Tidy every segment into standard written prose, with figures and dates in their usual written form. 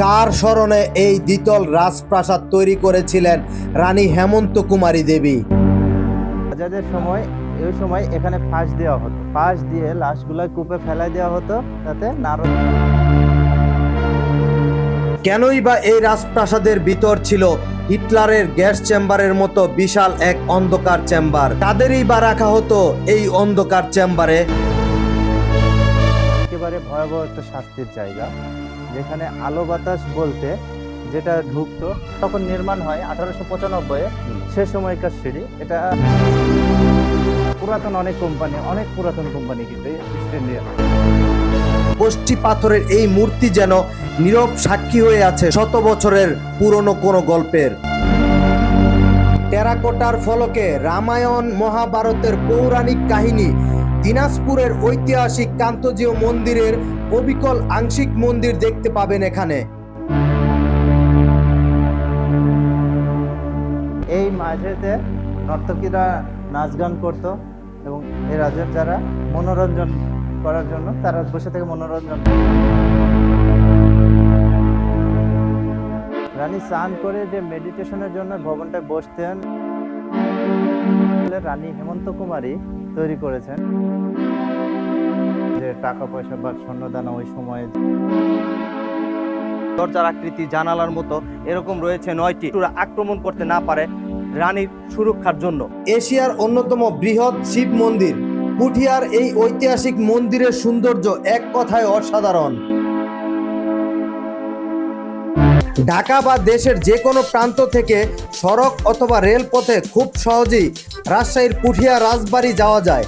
কার স্মরণে এই দ্বিতল রাজপ্রাসাদ তৈরি করেছিলেন রানী হেমন্ত কুমারী দেবী? রাজাদের সময় এই সময় এখানে ফাঁস দেওয়া হতো, ফাঁস দিয়ে লাশগুলা কূপে ফেলাই দেওয়া হতো, তাতে নারদ। কেনই বা এই রাজপ্রাসাদের ভিতর ছিল হিটলারের গ্যাস চেম্বারের মতো বিশাল এক অন্ধকার চেম্বার? তাদেরই বা রাখা হতো এই অন্ধকার চেম্বারে? একেবারে ভয়াবহ একটা শাস্তির জায়গা, যেখানে আলো বাতাস বলতে যেটা ঢুকতো, তখন নির্মাণ হয় 1895-এ। সে সময়কার সিঁড়ি। এটা পুরাতন অনেক কোম্পানি, অনেক পুরাতন কোম্পানি কিন্তু ইস্ট ইন্ডিয়া। কষ্টি পাথরের এই মূর্তি যেন নীরব সাক্ষী হয়ে আছে শত বছরের পুরনো কোনো গল্পের। টেরাকোটার ফলকে রামায়ণ মহাভারতের পৌরাণিক কাহিনী, দিনাজপুরের ঐতিহাসিক কান্তজিউ মন্দিরের অবিকল আংশিক মন্দির দেখতে পাবেন এখানে। এই মাঝেতে নর্তকীরা নাচ গান করতো এবং এই রাজার যারা মনোরঞ্জন করার জন্য তারা বসে থেকে মনোরঞ্জন। রানী স্নান করে যে মেডিটেশনের জন্য ভবনটায় বসতেন, রানী হেমন্ত কুমারী তৈরি করেছেন। যে টাকা পয়সা বা স্বর্ণদানা ওই সময়ে। দরজার আকৃতি জানালার মতো এরকম রয়েছে 9টি, আক্রমণ করতে না পারে রানীর সুরক্ষার জন্য। এশিয়ার অন্যতম বৃহৎ শিব মন্দির পুঠিয়ার এই ঐতিহাসিক মন্দিরের সৌন্দর্য এক কথায় অসাধারণ। ঢাকা বা দেশের যে কোনো প্রান্ত থেকে সড়ক অথবা রেলপথে খুব সহজেই রাজশাহীর পুঠিয়া রাজবাড়ি যাওয়া যায়।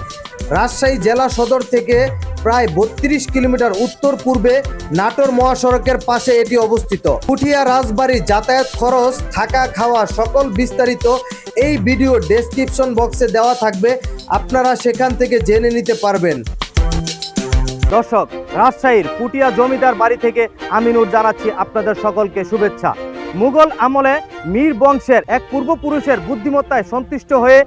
রাজশাহী জেলা সদর থেকে প্রায় 32 কিলোমিটার উত্তর পূর্বে নাটোর মহাসড়কের পাশে এটি অবস্থিত। পুঠিয়া রাজবাড়ির যাতায়াত খরচ, থাকা খাওয়া সকল বিস্তারিত এই ভিডিও ডেসক্রিপশন বক্সে দেওয়া থাকবে, আপনারা সেখান থেকে জেনে নিতে পারবেন। দর্শক, রাজশাহীর পুটিয়া জমিদার বাড়ি থেকে আমিনুর জানাচ্ছি আপনাদের সকলকে শুভেচ্ছা। মুঘল আমলে মীর বংশের এক পূর্বপুরুষের বুদ্ধিমত্তায় সন্তুষ্ট হয়ে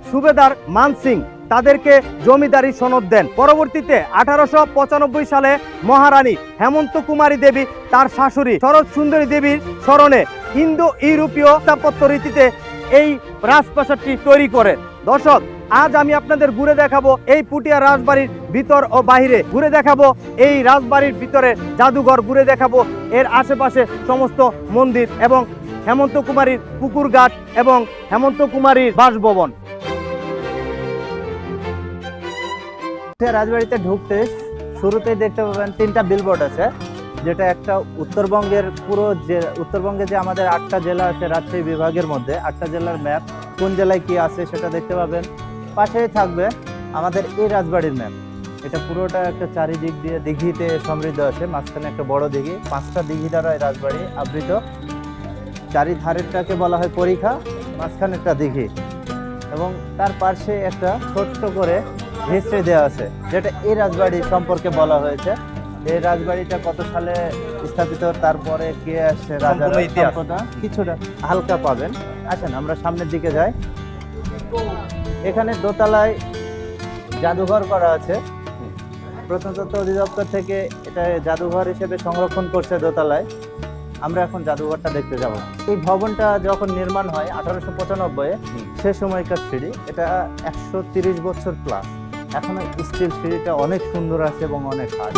সুবেদার মান সিং তাদেরকে জমিদারি সনদ দেন। পরবর্তীতে 1895 সালে মহারানী হেমন্ত কুমারী দেবী তার শাশুড়ি শরৎ সুন্দরী দেবীর স্মরণে ইন্দো ইউরোপীয় স্থাপত্য রীতিতে এই রাজপ্রাসাদটি তৈরি করেন। দর্শক, আজ আমি আপনাদের ঘুরে দেখাবো এই পুটিয়া রাজবাড়ির ভিতর ও বাহিরে, ঘুরে দেখাবো এই রাজবাড়ির ভিতরে জাদুঘর, ঘুরে দেখাবো এর আশেপাশে সমস্ত মন্দির এবং হেমন্ত কুমারীর পুকুর ঘাট এবং হেমন্ত কুমারীর বাসভবন। রাজবাড়িতে ঢুকতে শুরুতেই দেখতে পাবেন 3টা বিলবোর্ড আছে, যেটা একটা উত্তরবঙ্গের উত্তরবঙ্গে যে আমাদের 8টা জেলা আছে রাজশাহী বিভাগের মধ্যে, 8টা জেলার ম্যাপ, কোন জেলায় কি আছে সেটা দেখতে পাবেন। পাশেই থাকবে আমাদের এই রাজবাড়ির ম্যাপ। এটা পুরোটা একটা চারিদিক দিয়ে দিঘিতে সমৃদ্ধ আছে, মাঝখানে একটা বড় দিঘি, 5টা দিঘি দ্বারা এই রাজবাড়ি আবৃত। চারিধারেরটাকে বলা হয় পরিখা, মাঝখানে একটা দিঘি এবং তার পাশে একটা ছোট্ট করে হিস্ট্রি দেওয়া আছে, যেটা এই রাজবাড়ি সম্পর্কে বলা হয়েছে। এই রাজবাড়িটা কত সালে স্থাপিত, তারপরে কে আসছে, রাজার কিছুটা হালকা পাবেন। আসেন আমরা সামনের দিকে যাই। এখানে দোতলায় জাদুঘর করা আছে, প্রত্নতত্ত্ব অধিদপ্তর থেকে এটা জাদুঘর হিসেবে সংরক্ষণ করছে দোতলায়। আমরা এখন জাদুঘরটা দেখতে যাব। এই ভবনটা যখন নির্মাণ হয় 1895-এ, সে সময়কার সিঁড়ি। এটা 130 বছর প্লাস, এখনো স্টিল সিঁড়িটা অনেক সুন্দর আছে এবং অনেক হার্ড।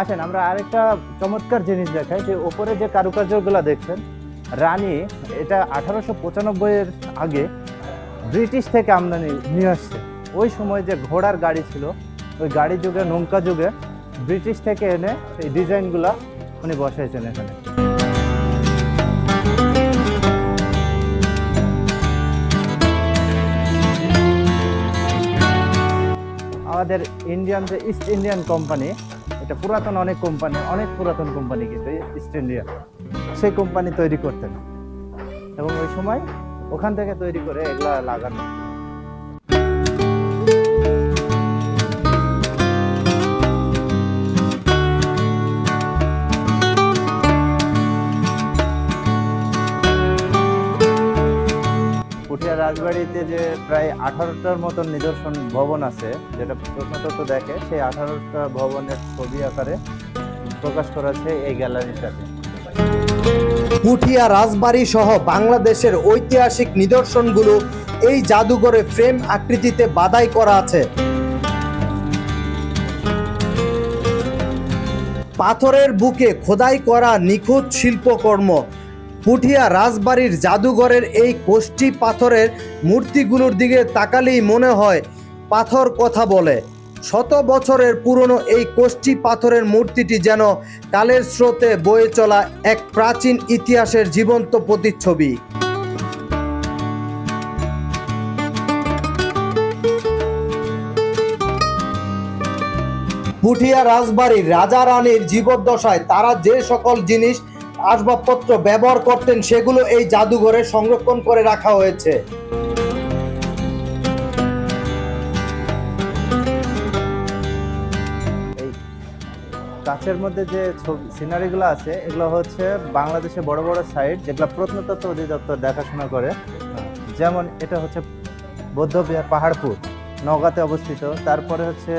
আসেন আমরা আরেকটা চমৎকার জিনিস দেখাই, যে ওপরে যে কারুকার্যগুলো দেখছেন, রানী এটা 1895-এর আগে ব্রিটিশ থেকে আমদানি নিয়ে আসছে। ওই সময় যে ঘোড়ার গাড়ি ছিল, ওই গাড়ি যুগে, নৌকা যুগে ব্রিটিশ থেকে এনে এই ডিজাইনগুলা উনি বসাইছেন এখানে। আমাদের ইন্ডিয়ান যে ইস্ট ইন্ডিয়ান কোম্পানি, এটা পুরাতন অনেক কোম্পানি, অনেক পুরাতন কোম্পানি কিন্তু ইস্ট ইন্ডিয়া, সেই কোম্পানি তৈরি করতেন এবং ওই সময় ওখান থেকে তৈরি করে এগুলা লাগানো। পুঠিয়া রাজবাড়িতে যে প্রায় 18টার মতন নিদর্শন ভবন আছে, যেটা প্রত্নতত্ত্ব দেখে সেই 18টা ভবনের ছবি আকারে প্রকাশ করা আছে এই গ্যালারিটাতে। পুঠিয়া রাজবাড়ি সহ বাংলাদেশের ঐতিহাসিক নিদর্শনগুলো এই জাদুঘরে ফ্রেম আকৃতিতে বাধাই করা আছে। পাথরের বুকে খোদাই করা নিখুঁত শিল্পকর্ম। পুঠিয়া রাজবাড়ির জাদুঘরের এই কোষ্ঠী পাথরের মূর্তিগুলোর দিকে তাকালেই মনে হয় পাথর কথা বলে। শত বছরের পুরনো এই কোষ্ঠী পাথরের মূর্তিটি যেন কালের স্রোতে বয়ে চলা এক প্রাচীন ইতিহাসের জীবন্ত প্রতিচ্ছবি। পুঠিয়া রাজবাড়ির রাজা রানীর জীবদ্দশায় তারা যে সকল জিনিস আসবাবপত্র ব্যবহার করতেন সেগুলো এই জাদুঘরে সংরক্ষণ করে রাখা হয়েছে। এই কাছের মধ্যে যে সিনারিগুলো আছে এগুলো হচ্ছে বাংলাদেশে বড় বড় সাইট যেগুলো প্রত্নতত্ত্ব অধিদপ্তর দেখাশোনা করে। যেমন এটা হচ্ছে বৌদ্ধবিহার পাহাড়পুর, নওগাঁতে অবস্থিত। তারপরে হচ্ছে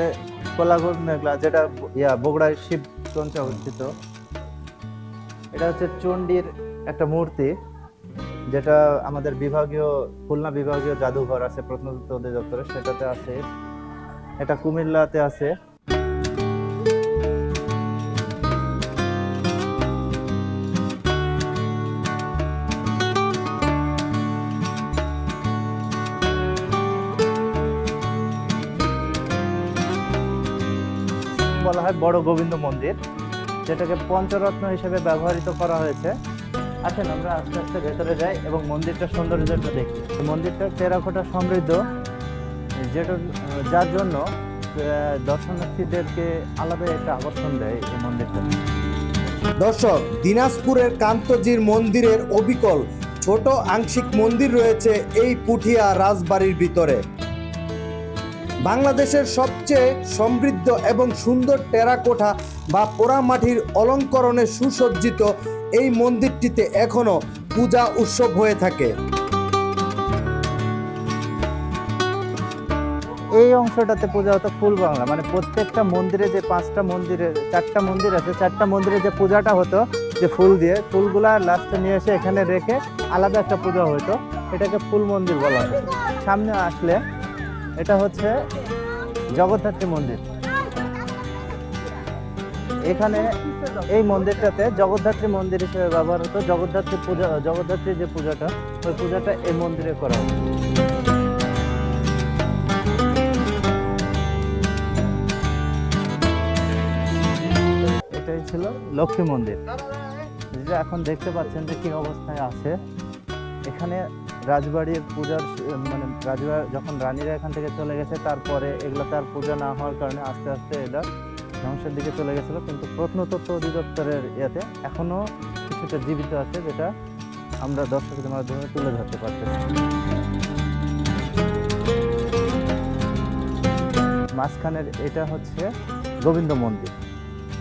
কোলাঘর মেঘলা, যেটা বগুড়ায় শিবগঞ্জে অবস্থিত। এটা হচ্ছে চণ্ডীর একটা মূর্তি, যেটা আমাদের খুলনা বিভাগীয় জাদুঘর আছে প্রত্নতত্ত্ব অধিদপ্তরে, সেটাতে আছে। এটা কুমিল্লাতে আছে। বলা হয় বড় গোবিন্দ মন্দির, যেটাকে পঞ্চরত্ন হিসেবে ব্যবহৃত করা হয়েছে। আসেন আমরা আস্তে আস্তে ভেতরে যাই এবং মন্দিরটার সৌন্দর্যটা দেখি। মন্দিরটা টেরাকোটা সমৃদ্ধ, যার জন্য দর্শনার্থীদেরকে আলাদা একটা আকর্ষণ দেয় এই মন্দিরটা। দর্শক, দিনাজপুরের কান্তজির মন্দিরের অবিকল ছোট আংশিক মন্দির রয়েছে এই পুঠিয়া রাজবাড়ির ভিতরে। বাংলাদেশের সবচেয়ে সমৃদ্ধ এবং সুন্দর টেরাকোটা বা পোড়ামাটির অলঙ্করণে সুসজ্জিত এই মন্দিরটিতে এখনো পূজা উৎসব হয়ে থাকে। এই অংশটাতে পূজা হতো ফুল বাংলা, মানে প্রত্যেকটা মন্দিরে যে 4টা মন্দির আছে, 4টা মন্দিরে যে পূজাটা হতো যে ফুল দিয়ে, ফুলগুলা লাস্টে নিয়ে এসে এখানে রেখে আলাদা একটা পূজা হতো, এটাকে ফুল মন্দির বলা হয়। সামনে আসলে এটা হচ্ছে জগদ্ধাত্রী মন্দির। এখানে এই মন্দিরটাতে জগদ্ধাত্রী মন্দির হিসেবে ব্যবহার হতো। জগদ্ধাত্রী যে পূজাটা, ওই পূজাটা এই মন্দিরে করা হতো। এটাই ছিল লক্ষ্মী মন্দির, যেটা এখন দেখতে পাচ্ছেন যে কি অবস্থায় আছে। এখানে রাজবাড়ির পূজার যখন রানীরা এখান থেকে চলে গেছে, তারপরে এগুলো তার পূজা না হওয়ার কারণে আস্তে আস্তে এটা ধ্বংসের দিকে চলে গেছিল। কিন্তু প্রত্নতত্ত্ব অধিদপ্তরের ইয়েতে এখনো কিছুটা জীবিত আছে, যেটা আমরা দর্শকদের মাধ্যমে তুলে ধরতে পারতেছি। মাঝখানের এটা হচ্ছে গোবিন্দ মন্দির,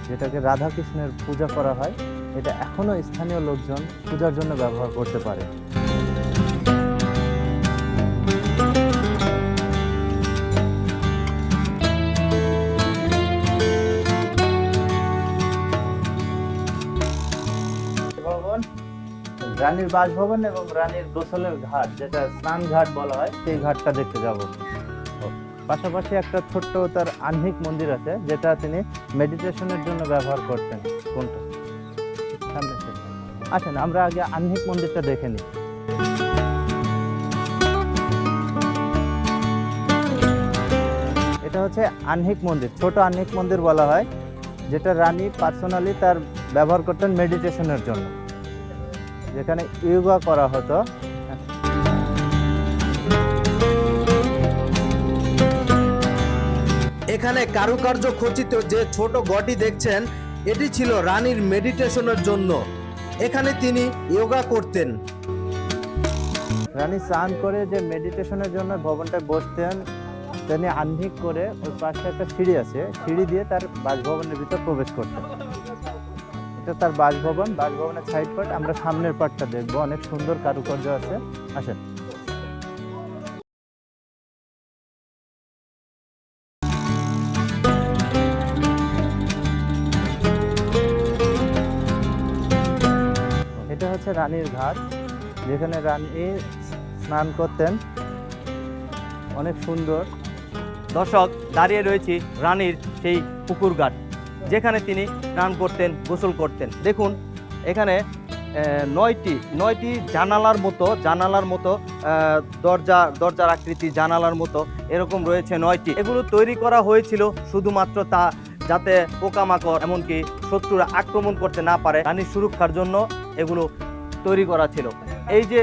যেটাকে রাধাকৃষ্ণের পূজা করা হয়। এটা এখনো স্থানীয় লোকজন পূজার জন্য ব্যবহার করতে পারে। রানীর বাসভবন এবং রানীর গোসলের ঘাট, যেটা স্নান ঘাট বলা হয়, সেই ঘাটটা দেখতে যাব। পাশাপাশি একটা ছোট্ট তার আহ্নিক মন্দির আছে, যেটা তিনি মেডিটেশনের জন্য ব্যবহার করতেন। কোনটা সামনে আসেন আমরা আগে আহ্নিক মন্দিরটা দেখে নিই। এটা হচ্ছে আহ্নিক মন্দির, ছোট আহ্নিক মন্দির বলা হয়, যেটা রানী পার্সোনালি তার ব্যবহার করতেন মেডিটেশনের জন্য, যেখানে ইয়োগা করা হতো। এখানে কারুকার্য খচিত যে ছোট ঘরটি দেখছেন, এটি ছিল রানীর মেডিটেশনের জন্য। এখানে তিনি যোগা করতেন। রানী স্নান করে যে মেডিটেশনের জন্য ভবনটায় বসতেন, তিনি আহ্নিক করে ওই পাশে একটা সিঁড়ি আছে, সিঁড়ি দিয়ে তার বাসভবনের ভিতর প্রবেশ করতেন। এটা তার বাসভবনের সাইড পার্ট। আমরা সামনের পার্টটা দেখবো, অনেক সুন্দর কারুকার্য আছে। আসেন। হচ্ছে রানীর ঘাট, যেখানে রানী স্নান করতেন। অনেক সুন্দর। দর্শক, দাঁড়িয়ে রয়েছি রানীর সেই পুকুর ঘাট, যেখানে তিনি স্নান করতেন, গোসল করতেন। দেখুন এখানে নয়টি জানালার মতো দরজার আকৃতি জানালার মতো এরকম রয়েছে 9টি। এগুলো তৈরি করা হয়েছিল শুধুমাত্র যাতে পোকামাকড় এমনকি শত্রুরা আক্রমণ করতে না পারে, রানীর সুরক্ষার জন্য এগুলো তৈরি করা ছিল। এই যে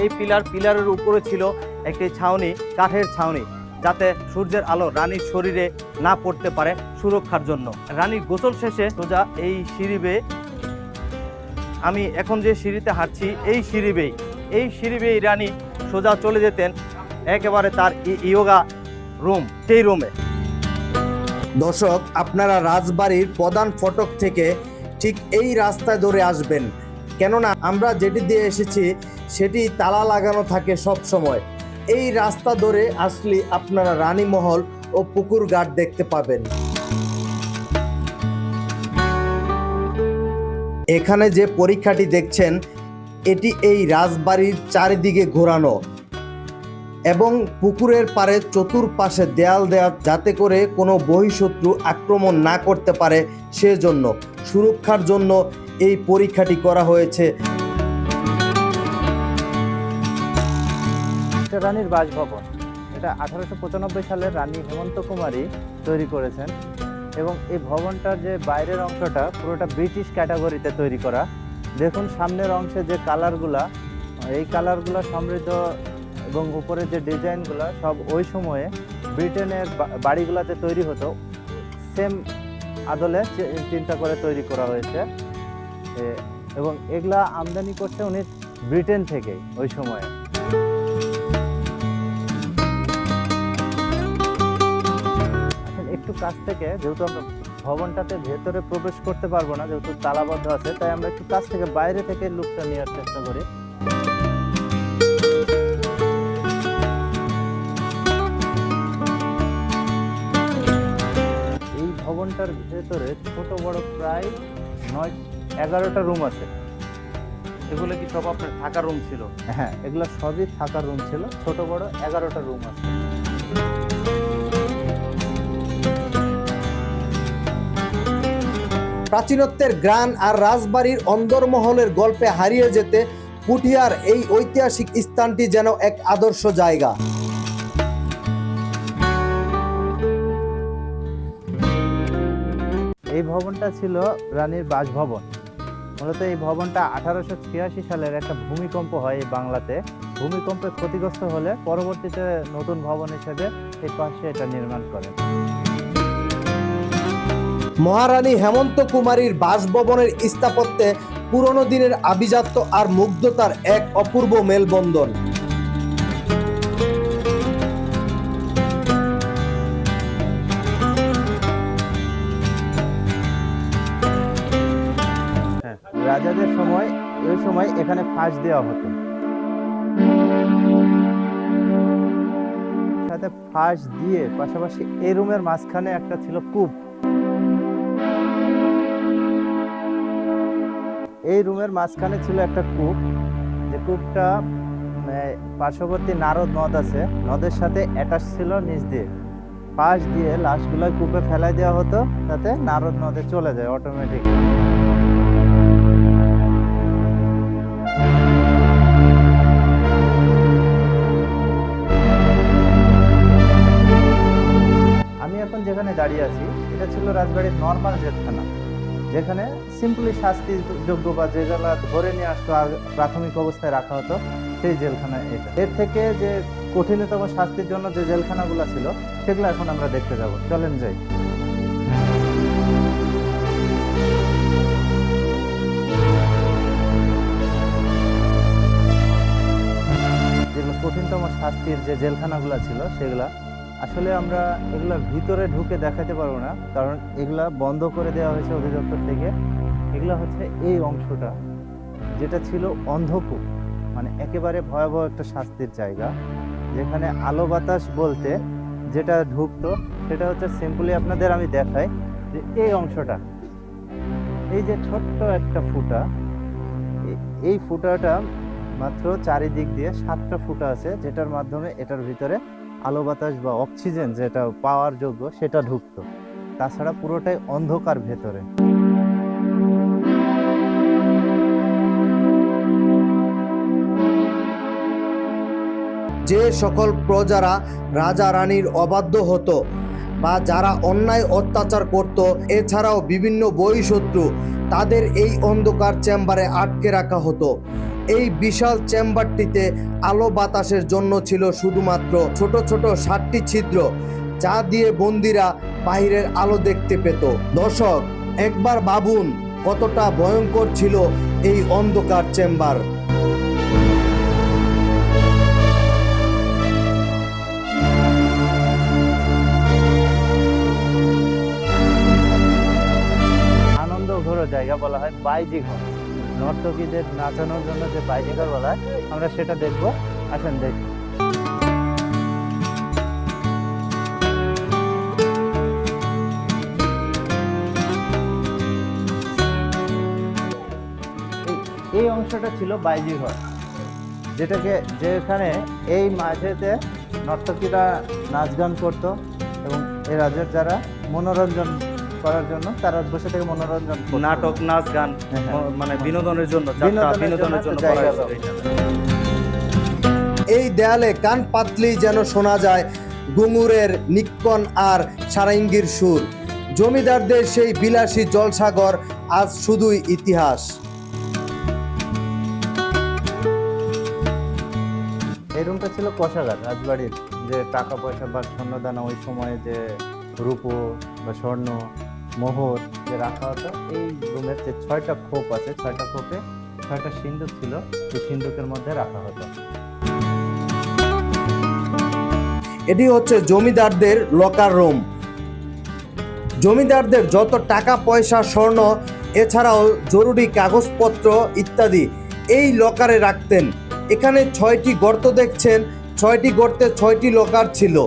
এই পিলারের উপরে ছিল একটি ছাউনি, কাঠের ছাউনি, যাতে সূর্যের আলো রানীর শরীরে না পড়তে পারে, সুরক্ষার জন্য। রানীর গোসল শেষে সোজা এই সিঁড়ি বেয়ে, আমি এখন যে সিঁড়িতে হাঁটছি এই সিঁড়ি বেয়ে রানী সোজা চলে যেতেন একেবারে তার ইয়োগা রুম, সেই রুমে। দর্শক, আপনারা রাজবাড়ির প্রধান ফটক থেকে ঠিক এই রাস্তায় ধরে আসবেন, কেননা আমরা যেটি দিয়ে এসেছি সেটি তালা লাগানো থাকে সব সময়। এই রাস্তা ধরে আসলে আপনারা রানীমহল ও পুকুর ঘাট দেখতে পাবেন। এখানে যে পরীক্ষাটি দেখছেন এটি এই রাজবাড়ির চারিদিকে ঘোরানো এবং পুকুরের পাড়ে চতুর্পাশে দেয়াল দেওয়া, যাতে করে কোনো বহিঃশত্রু আক্রমণ না করতে পারে, সেজন্য সুরক্ষার জন্য এই পরীক্ষাটি করা হয়েছে। এটা রানীর বাসভবন। এটা 1895 সালে রানী হেমন্ত কুমারী তৈরি করেছেন এবং এই ভবনটার যে বাইরের অংশটা পুরোটা ব্রিটিশ ক্যাটাগরিতে তৈরি করা। দেখুন সামনের অংশে যে কালারগুলা, এই কালারগুলা সমৃদ্ধ এবং উপরে যে ডিজাইনগুলো সব ওই সময়ে ব্রিটেনের বাড়িগুলোতে তৈরি হতো, সেম আদলে চিন্তা করে তৈরি করা হয়েছে। এবং এগুলা আমদানি করছে উনি ব্রিটেন থেকে ওই সময়ে। একটু কাছ থেকে, যেহেতু আমরা ভবনটাতে ভেতরে প্রবেশ করতে পারবো না, যেহেতু তালাবদ্ধ আছে, তাই আমরা একটু কাছ থেকে বাইরে থেকে লুকটা নেওয়ার চেষ্টা করি। এই ভবনটার ভেতরে ছোট বড় প্রায় 11টা রুম আছে। এগুলো কি সব আপনার থাকার রুম ছিল? হ্যাঁ, এগুলো সবই থাকার রুম ছিল। ছোট বড় 11টা রুম আছে। প্রাচীনত্বের গ্রান আর রাজবাড়ির অন্দরমহলের গল্পে হারিয়ে যেতে পুঠিয়ার এই ঐতিহাসিক স্থানটি যেন এক আদর্শ জায়গা। এই ভবনটা ছিল রানীর বাসভবন। মূলত এই ভবনটা 1886 সালের একটা ভূমিকম্প হয় এই বাংলাতে। ভূমিকম্পে ক্ষতিগ্রস্ত হলে পরবর্তীতে নতুন ভবন হিসেবে এই পাশে এটা নির্মাণ করেন। মহারানী হেমন্ত কুমারীর বাসভবনের স্থাপত্যে পুরনো দিনের আভিজাত্য আর মুগ্ধতার এক অপূর্ব মেলবন্ধন। রাজাদের সময় ওই সময় এখানে ফাঁস দেওয়া হতো, সাথে ফাঁস দিয়ে পাশাপাশি এই রুমের মাঝখানে একটা ছিল কূপ। এই রুমের মাঝখানে ছিল একটা কূপ, যে কূপটা পার্শ্ববর্তী নারদ নদ আছে, নদের সাথে অ্যাটাচ ছিল নিচ দিয়ে। পাশ দিয়ে লাশগুলো কূপে ফেলাই দেওয়া হতো, তাতে নারদ নদে চলে যায় অটোমেটিক। আমি এখন যেখানে দাঁড়িয়ে আছি এটা ছিল রাজবাড়ির নর্মাল জেলখানা, যেখানে সিম্পলি শাস্তিযোগ্য বা যেগুলো ধরে নিয়ে আসতো আর প্রাথমিক অবস্থায় রাখা হতো, সেই জেলখানা এটা। এর থেকে যে কঠিনতম শাস্তির জন্য যে জেলখানাগুলো ছিল সেগুলো এখন আমরা দেখতে যাব। চলেন যাই। যেগুলো কঠিনতম শাস্তির যে জেলখানাগুলো ছিল সেগুলা আসলে আমরা এগুলোর ভিতরে ঢুকে দেখাতে পারবো না, কারণ এগুলা বন্ধ করে দেওয়া হয়েছে অধিদপ্তর থেকে। এগুলা হচ্ছে এই অংশটা, যেটা ছিল অন্ধকূপ, মানে একেবারে ভয়াবহ একটা শাস্তির জায়গা, যেখানে আলো বাতাস বলতে যেটা ঢুকতো সেটা হচ্ছে সিম্পলি আপনাদের আমি দেখাই যে এই অংশটা, এই যে ছোট্ট একটা ফুটা, এই ফুটাটা মাত্র চারিদিক দিয়ে 7টা ফুটা আছে, যেটার মাধ্যমে এটার ভিতরে আলো বাতাস বা অক্সিজেন যেটা পাওয়ার যোগ্য সেটা ঢুকতো। তাছাড়া পুরোটাই অন্ধকার ভেতরে। যে সকল প্রজারা রাজা রানীর অবাধ্য হতো বা যারা অন্যায় অত্যাচার করত, এছাড়াও বিভিন্ন বহিঃশত্রু, তাদের এই অন্ধকার চেম্বারে আটকে রাখা হতো। এই বিশাল চেম্বারটিতে আলো বাতাসের জন্য ছিল শুধুমাত্র ছোট ছোট 7টি ছিদ্র, যা দিয়ে বন্দিরা বাহিরের আলো দেখতে পেত। দর্শক, একবার ভাবুন কতটা ভয়ঙ্কর ছিল এই অন্ধকার চেম্বার। আনন্দ ঘর জায়গা বলা হয় বাইজি ঘর। নর্তকীদের নাচানোর জন্য যে বাইজি ঘর বলা হয়, আমরা সেটা দেখবো। আসেন দেখি। এই অংশটা ছিল বাইজি ঘর, যেখানে এই মাঝেতে নর্তকীরা নাচ গান করতো এবং এই রাজ্যের যারা মনোরঞ্জন করার জন্য তারা বসে থেকে মনোরঞ্জন করতো। নাটক, নাচ গান, হ্যাঁ। মানে বিনোদনের জন্য বিনোদনের জন্য করা জায়গা হয়েছে এটা। এই দেয়ালে কান পাতলেই যেন শোনা যায় ঘুঙুরের নিক্কন আর সারাঙ্গীর সুর। জমিদারদের সেই বিলাসী জলসাঘর আজ শুধুই ইতিহাস। এই রুমটা ছিল কোষাগার। রাজবাড়ির যে টাকা পয়সা বা স্বর্ণদানা ওই সময়ে যে রূপো বা স্বর্ণ মোহর যে রাখা হতো, এই রুমের যে 6টা খোপ আছে, 6টা খোপে 6টা সিন্ধুক ছিল, এই সিন্ধুকের মধ্যে রাখা হতো। এটি হচ্ছে জমিদারদের লকার রুম। জমিদারদের যত টাকা পয়সা, স্বর্ণ, এছাড়াও জরুরি কাগজপত্র ইত্যাদি এই লকারে রাখতেন। এখানে 6টি গর্ত দেখছেন, 6টি গর্তে 6টি লকার ছিল।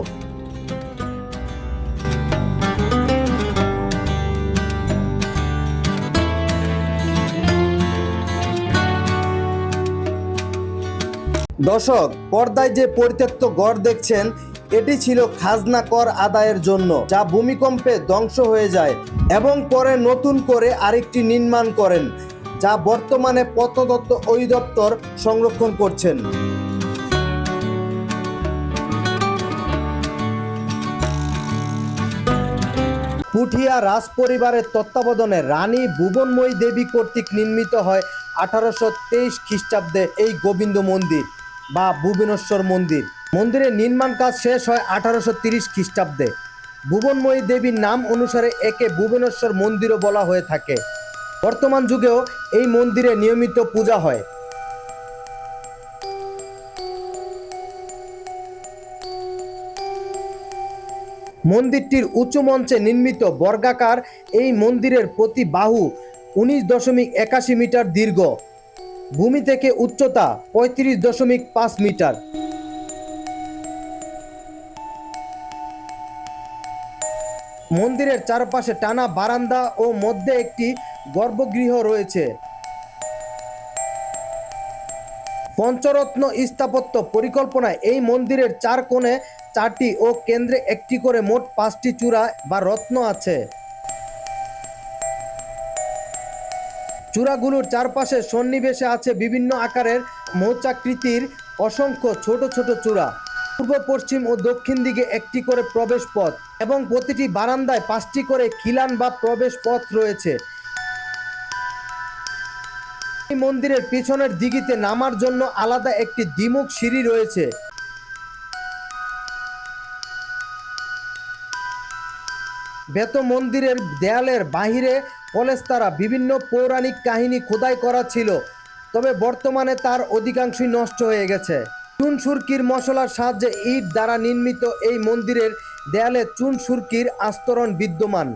দর্শক, পর্দায় যে পরিত্যক্ত ঘর দেখছেন, এটি ছিল খাজনা কর আদায়ের জন্য, যা ভূমিকম্পে ধ্বংস হয়ে যায় এবং পরে নতুন করে আরেকটি নির্মাণ করেন, যা বর্তমানে প্রত্নতত্ত্ব অধিদপ্তর সংরক্ষণ করছেন। পুঠিয়া রাজ পরিবারের তত্ত্বাবধানে রানী ভুবনময়ী দেবী কর্তৃক নির্মিত হয় 1823 খ্রিস্টাব্দে এই গোবিন্দ মন্দির বা ভুবনেশ্বর মন্দির। মন্দিরের নির্মাণ কাজ শেষ হয় 1830 খ্রিস্টাব্দে। ভুবনময়ী দেবীর নাম অনুসারে একে ভুবনেশ্বর মন্দিরও বলা হয়ে থাকে। বর্তমান যুগেও এই মন্দিরে নিয়মিত পূজা হয়। মন্দিরটির উঁচু মঞ্চে নির্মিত বর্গাকার এই মন্দিরের প্রতি বাহু 19.81 মিটার দীর্ঘ, ভূমি থেকে উচ্চতা 35.5 মিটার। মন্দিরের চারপাশে টানা বারান্দা ও মধ্যে একটি গর্ভগৃহ রয়েছে। পঞ্চরত্ন স্থাপত্য পরিকল্পনায় এই মন্দিরের 4 কোণে 4টি ও কেন্দ্রে একটি করে মোট 5টি চূড়া বা রত্ন আছে। চূড়াগুলোর চারপাশে সন্নিবেশে আছে বিভিন্ন আকারের মৌচাকৃতির অসংখ্য ছোট ছোট চূড়া। পূর্ব, পশ্চিম ও দক্ষিণ দিকে একটি করে প্রবেশ পথ এবং প্রতিটি বারান্দায় 5টি করে খিলান বা প্রবেশ পথ রয়েছে। এই মন্দিরের পিছনের দিঘিতে নামার জন্য আলাদা একটি দ্বিমুখ সিঁড়ি রয়েছে। বেত মন্দিরের দেয়ালের বাহিরে পলেস্তারা বিভিন্ন পৌরাণিক কাহিনী খোদাই করা ছিল, তবে বর্তমানে তার অধিকাংশই নষ্ট হয়ে গেছে। চুন সুরকির মশলার সাহায্যে ইট দ্বারা নির্মিত এই মন্দিরের দেয়ালে চুন সুরকির আস্তরণ বিদ্যমান।